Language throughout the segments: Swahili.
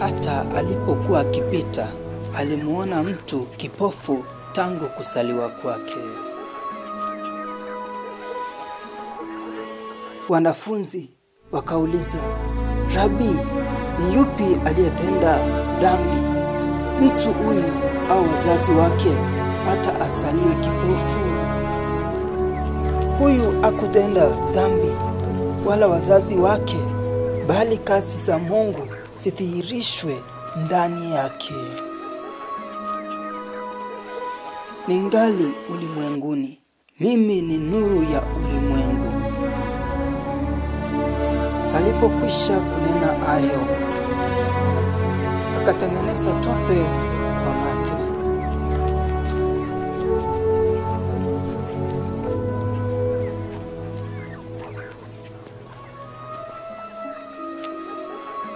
Hata alipokuwa akipita, alimuona mtu kipofu tangu kuzaliwa kwake. Wanafunzi wakauliza, "Rabi, ni yupi aliyetenda dhambi, mtu huyu au wazazi wake, hata asaliwe kipofu?" Huyu hakutenda dhambi wala wazazi wake, bali kazi za Mungu zidhihirishwe ndani yake. Ningali ulimwenguni, mimi ni nuru ya ulimwengu. Alipokwisha kunena hayo, akatengeneza tope kwa mate.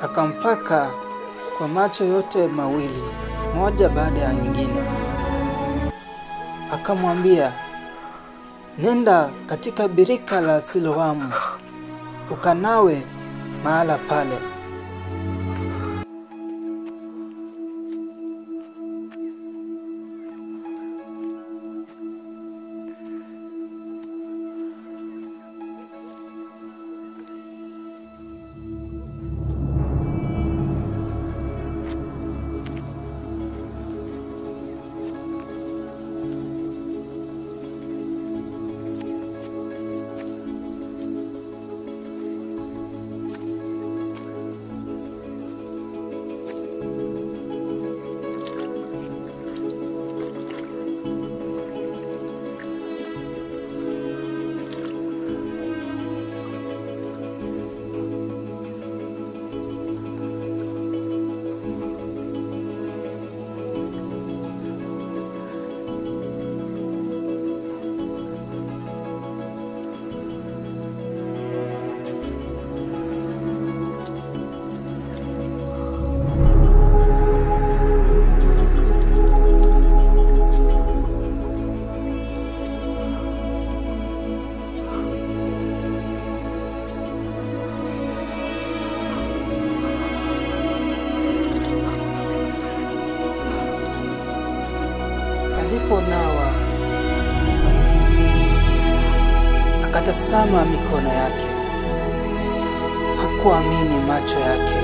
Akampaka kwa macho yote mawili, moja baada ya nyingine. Akamwambia, "Nenda katika birika la Siloamu, ukanawe mahala pale." Aliponawa, akatazama mikono yake, hakuamini macho yake.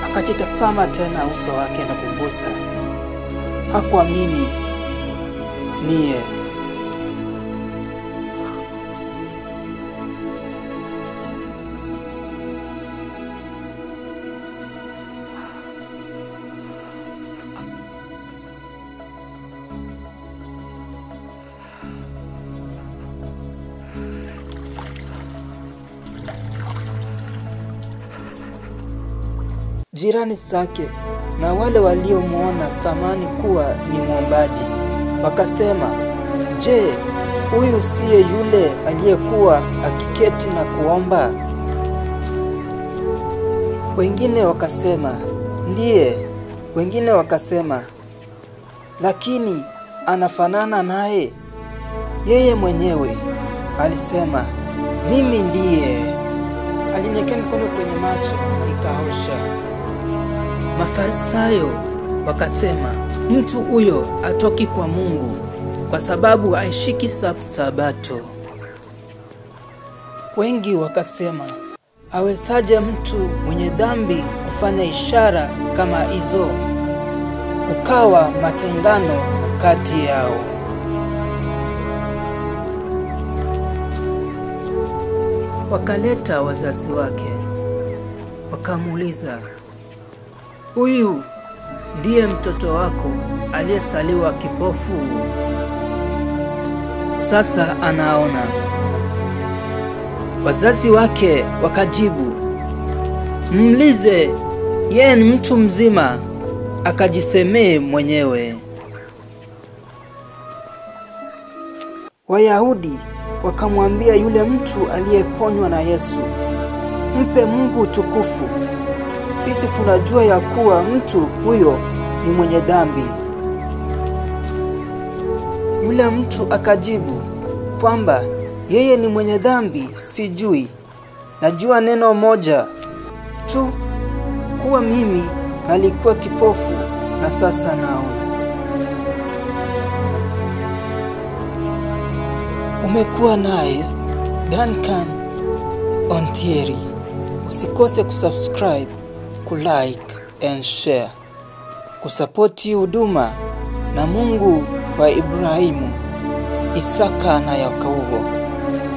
Akajitazama tena uso wake na kugusa, hakuamini niye. Jirani zake na wale waliomuona zamani kuwa ni mwombaji wakasema, "Je, huyu siye yule aliyekuwa akiketi na kuomba?" Wengine wakasema, "Ndiye." Wengine wakasema, "Lakini anafanana naye." Yeye mwenyewe alisema, "Mimi ndiye." Aliniwekea mikono kwenye macho, nikaosha. Mafarisayo wakasema, "Mtu huyo hatoki kwa Mungu, kwa sababu haishiki Sabato." Wengi wakasema, "Awezaje mtu mwenye dhambi kufanya ishara kama hizo?" Kukawa matengano kati yao. Wakaleta wazazi wake, wakamuuliza, "Huyu ndiye mtoto wako aliyezaliwa kipofu? Sasa anaona." Wazazi wake wakajibu, "Mlize, yeye ni mtu mzima, akajisemee mwenyewe." Wayahudi wakamwambia yule mtu aliyeponywa na Yesu, "Mpe Mungu utukufu. Sisi tunajua ya kuwa mtu huyo ni mwenye dhambi." Yule mtu akajibu kwamba yeye ni mwenye dhambi sijui, Najua neno moja tu, kuwa mimi nalikuwa kipofu na sasa naona. Umekuwa naye Duncan Ontieri. Usikose kusubscribe, kulike and share, kusapoti huduma na Mungu wa Ibrahimu, Isaka na Yakobo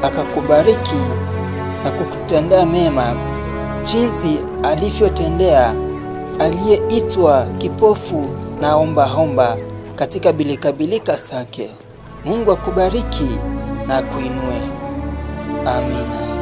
akakubariki na kukutendea mema jinsi alivyotendea aliyeitwa kipofu na omba katika bilika zake. Mungu akubariki na kuinue. Amina.